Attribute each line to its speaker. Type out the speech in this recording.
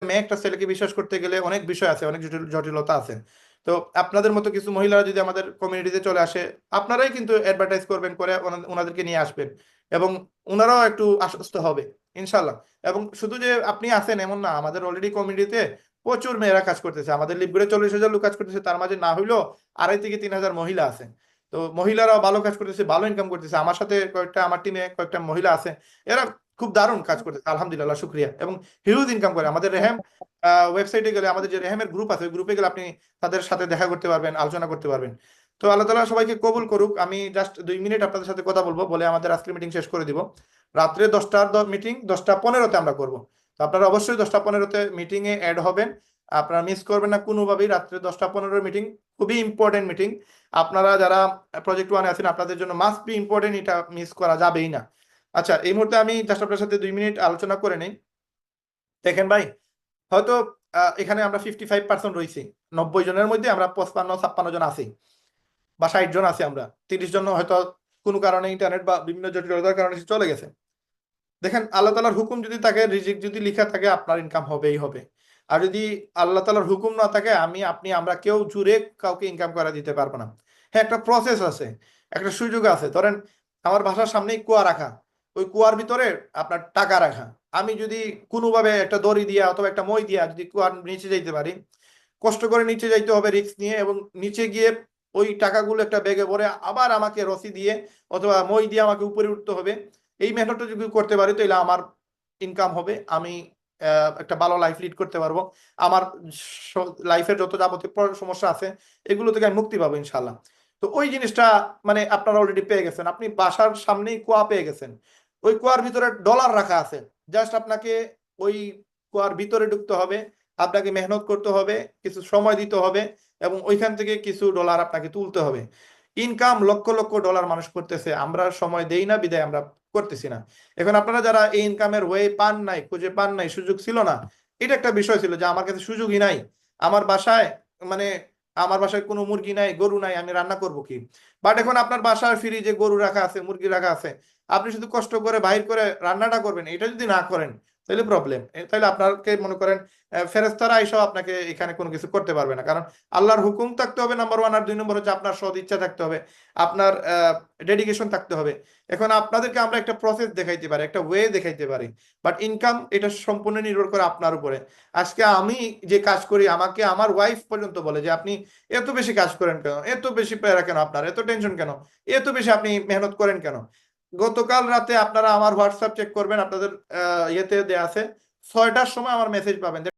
Speaker 1: মেয়ে একটা ছেলেকে বিশ্বাস করতে গেলে অনেক বিষয় আছে, অনেক জটিলতা আছে। তো আপনাদের মতো কিছু মহিলারা যদি আমাদের কমিউনিটিতে চলে আসে, আপনারাই কিন্তু অ্যাডভার্টাইজ করবেন, করে ওনাদেরকে নিয়ে আসবেন, এবং ওনারাও একটু আশ্বস্ত হবে ইনশাল্লাহ। এবং শুধু যে আপনি আছেন এমন না, আমাদের অলরেডি কমিউনিটিতে প্রচুর মেয়েরা কাজ করতেছে। আমাদের লিপগুড়ে 40,000 লোক কাজ করতেছে, তার মাঝে না হইলেও 2,500 থেকে 3,000 মহিলা আছে। তো মহিলারাও ভালো কাজ করতেছে, ভালো ইনকাম করতেছে। আমার সাথে কয়েকটা, আমার টিমে কয়েকটা মহিলা আছে, এরা খুব দারুণ কাজ করতেছে, আলহামদুলিল্লাহ, শুক্রিয়া, এবং হিউজ ইনকাম করে। আমাদের রেহেম ওয়েবসাইটে গেলে, আমাদের যে রেহেমের গ্রুপ আছে, ওই গ্রুপে গেলে আপনি তাদের সাথে দেখা করতে পারবেন, আলোচনা করতে পারবেন। তো আল্লাহ তাআলা সবাইকে কবুল করুক। আমি জাস্ট 2 মিনিট আপনাদের সাথে কথা বলবো, বলে আমাদের আজকের মিটিং শেষ করে দিব। রাত্রে 10টার মিটিং 10টা 15-তে আমরা করব। তো আপনারা অবশ্যই 10টা 15-তে মিটিং এ অ্যাড হবেন। আপনারা মিস করবেন না কোনোভাবেই। রাত্রে 10টা 15 মিটিং, খুবই ইম্পর্টেন্ট মিটিং। আপনারা যারা প্রজেক্ট ওয়ানে আছেন, আপনাদের জন্য মাস্ট বি ইম্পর্টেন্ট, এটা মিস করা যাবেই না। আচ্ছা, এই মুহূর্তে আমি জাস্ট আপনার সাথে 2 মিনিট আলোচনা করে নিই। দেখেন ভাই, হয়তো এখানে আমরা 55% রয়েছি। 90 জনের মধ্যে আমরা 55-56 জন আছি, বা 60 জন আছি। আমরা 30 জন হয়তো কোনো কারণে, ইন্টারনেট বা বিভিন্ন জটিলতার কারণে চলে গেছে। দেখেন, আল্লাহ তালার হুকুম যদি থাকে, রিজিক যদি লিখা থাকে, আপনার ইনকাম হবেই হবে। আর যদি আল্লাহ তালার হুকুম না থাকে, আমি, আপনি, আমরা কেউ জুড়ে কাউকে ইনকাম করা দিতে পারবো না। হ্যাঁ, একটা প্রসেস আছে, একটা সুযোগ আছে। ধরেন, আমার বাসার সামনেই কুয়া রাখা, ওই কুয়ার ভিতরে আপনার টাকা রাখা। আমি যদি কোনোভাবে একটা দড়ি দিয়া অথবা একটা মই দিয়া যদি কুয়ার নিচে যাইতে পারি, কষ্ট করে নিচে যাইতে হবে রিস্ক নিয়ে, এবং নিচে গিয়ে ওই টাকাগুলো একটা ব্যাগে ভরে আবার আমাকে রশি দিয়ে অথবা মই দিয়ে আমাকে উপরে উঠতে হবে। এই মেথডটা যদি করতে পারি, তাহলে আমার ইনকাম হবে, আমি একটা ভালো লাইফ লিড করতে পারবো। আমার লাইফের যত যাবতীয় সমস্যা আছে, এগুলো থেকে আমি মুক্তি পাবো ইনশাল্লাহ। তো ওই জিনিসটা মানে আপনারা অলরেডি পেয়ে গেছেন। আপনি বাসার সামনেই কুয়া পেয়ে গেছেন, ওই কুয়ার ভিতরে ডলার রাখা আছে। জাস্ট আপনাকে ওই কুয়ার ভিতরে ঢুকতে হবে, আপনাকে মেহনত করতে হবে, কিছু সময় দিতে হবে, এবং ওইখান থেকে কিছু ডলার আপনাকে তুলতে হবে। ইনকাম লক্ষ লক্ষ ডলার মানুষ করতেছে, আমরা সময় দেই না বিদায় আমরা করতেছি না। এখন আপনারা যারা এই ইনকামের ওয়ে পান নাই, খুঁজে পান নাই, সুযোগ ছিল না, এটা একটা বিষয় ছিল যে আমার কাছে সুযোগই নাই, আমার বাসায় মানে আমার বাসায় কোনো মুরগি নাই, গরু নাই, আমি রান্না করব কি? বাট এখন আপনার বাসায় ফ্রিজে গরু রাখা আছে, মুরগি রাখা আছে, আপনি শুধু কষ্ট করে বাহির করে রান্নাটা করবেন। এটা যদি না করেন, তাহলে প্রবলেম। তাহলে আপনাকে মনে করেন ফেরেশতারা এসব আপনাকে এখানে কোনো কিছু করতে পারবে না। কারণ আল্লাহর হুকুম থাকতে হবে নাম্বার ওয়ান, আর 2 নম্বর হচ্ছে আপনার সদ ইচ্ছা থাকতে হবে, আপনার ডেডিকেশন থাকতে হবে। এখন আপনাদেরকে আমরা একটা প্রসেস দেখাইতে পারি, একটা ওয়ে দেখাইতে পারি, বাট ইনকাম এটা সম্পূর্ণ নির্ভর করে আপনার উপরে। আজকে আমি যে কাজ করি, আমাকে আমার ওয়াইফ পর্যন্ত বলে যে আপনি এত বেশি কাজ করেন কেন, এত বেশি প্যারা কেন, আপনার এত টেনশন কেন, এত বেশি আপনি মেহনত করেন কেন? গতকাল রাতে আপনারা আমার হোয়াটসঅ্যাপ চেক করবেন, আপনাদের ইয়েতে দেয়া আছে, 6টার সময় আমার মেসেজ পাবেন।